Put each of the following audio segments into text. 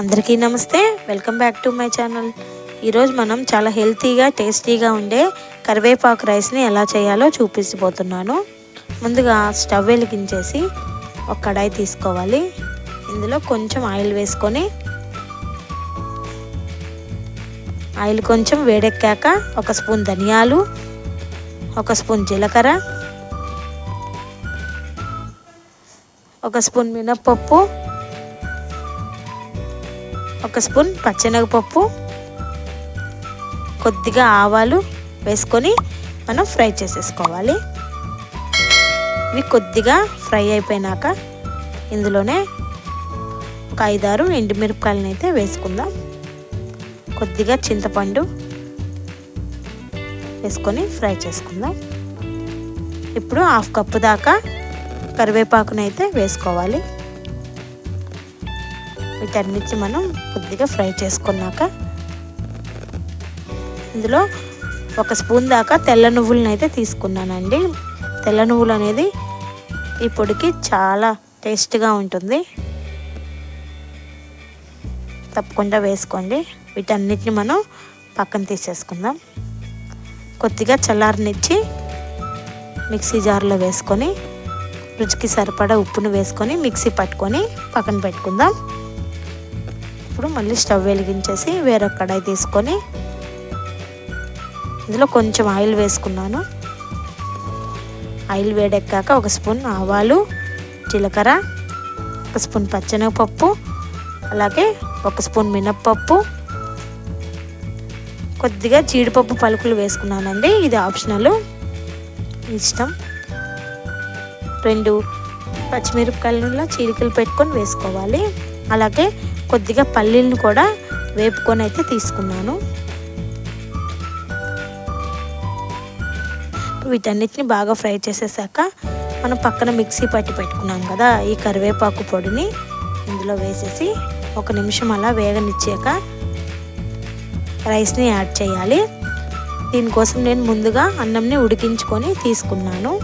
అందరికీ నమస్తే, welcome back to my channel. ఈరోజు మనం చాలా హెల్తీగా టేస్టీగా ఉండే కరివేపాకు రైస్ని ఎలా చేయాలో చూపించబోతున్నాను. ముందుగా స్టవ్ వెలిగించేసి ఒక కడాయి తీసుకోవాలి. ఇందులో కొంచెం ఆయిల్ వేసుకొని ఆయిల్ కొంచెం వేడెక్కాక ఒక స్పూన్ ధనియాలు, ఒక స్పూన్ జీలకర్ర, ఒక స్పూన్ మినప్పప్పు, ఒక స్పూన్ పచ్చెనగపప్పు, కొద్దిగా ఆవాలు వేసుకొని మనం ఫ్రై చేసేసుకోవాలి. ఇవి కొద్దిగా ఫ్రై అయిపోయినాక ఇందులోనే ఒక 5-6 ఎండుమిరపకాయలను అయితే వేసుకుందాం. కొద్దిగా చింతపండు వేసుకొని ఫ్రై చేసుకుందాం. ఇప్పుడు 1/2 కప్పు దాకా కరివేపాకుని అయితే వేసుకోవాలి. వీటన్నిటిని మనం కొద్దిగా ఫ్రై చేసుకున్నాక ఇందులో 1 స్పూన్ దాకా తెల్ల నువ్వులను అయితే తీసుకున్నానండి. తెల్ల నువ్వులు అనేది ఈ పొడికి చాలా టేస్ట్గా ఉంటుంది, తప్పకుండా వేసుకోండి. వీటన్నిటిని మనం పక్కన తీసేసుకుందాం. కొద్దిగా చల్లారనిచ్చి మిక్సీ జార్లో వేసుకొని రుచికి సరిపడా ఉప్పును వేసుకొని మిక్సీ పట్టుకొని పక్కన పెట్టుకుందాం. ఇప్పుడు మళ్ళీ స్టవ్ వెలిగించేసి వేరొక కడాయి తీసుకొని ఇందులో కొంచెం ఆయిల్ వేసుకున్నాను. ఆయిల్ వేడెక్కాక 1 స్పూన్ ఆవాలు, జీలకర్ర, 1 స్పూన్ పచ్చెనగపప్పు, అలాగే 1 స్పూన్ మినప్పప్పు, కొద్దిగా జీడిపప్పు పలుకులు వేసుకున్నానండి. ఇది ఆప్షనల్, ఇష్టం. 2 పచ్చిమిరపకాయలను చీలికలు పెట్టుకొని వేసుకోవాలి. అలాగే కొద్దిగా పల్లీలను కూడా వేపుకొని అయితే తీసుకున్నాను. వీటన్నిటిని బాగా ఫ్రై చేసేసాక మనం పక్కన మిక్సీ పట్టి పెట్టుకున్నాం కదా ఈ కరివేపాకు పొడిని ఇందులో వేసేసి 1 నిమిషం అలా వేగనిచ్చాక రైస్ని యాడ్ చేయాలి. దీనికోసం నేను ముందుగా అన్నంని ఉడికించుకొని తీసుకున్నాను.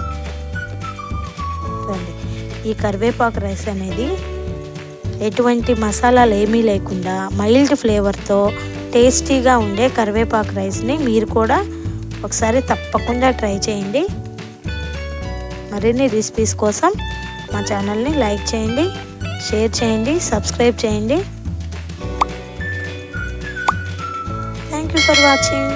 ఈ కరివేపాకు రైస్ అనేది ఎటువంటి మసాలాలు ఏమీ లేకుండా మైల్డ్ ఫ్లేవర్తో టేస్టీగా ఉండే కరివేపాకు రైస్ని మీరు కూడా ఒకసారి తప్పకుండా ట్రై చేయండి. మరిన్ని రెసిపీస్ కోసం మా ఛానల్ని లైక్ చేయండి, షేర్ చేయండి, సబ్స్క్రైబ్ చేయండి. Thank you for watching.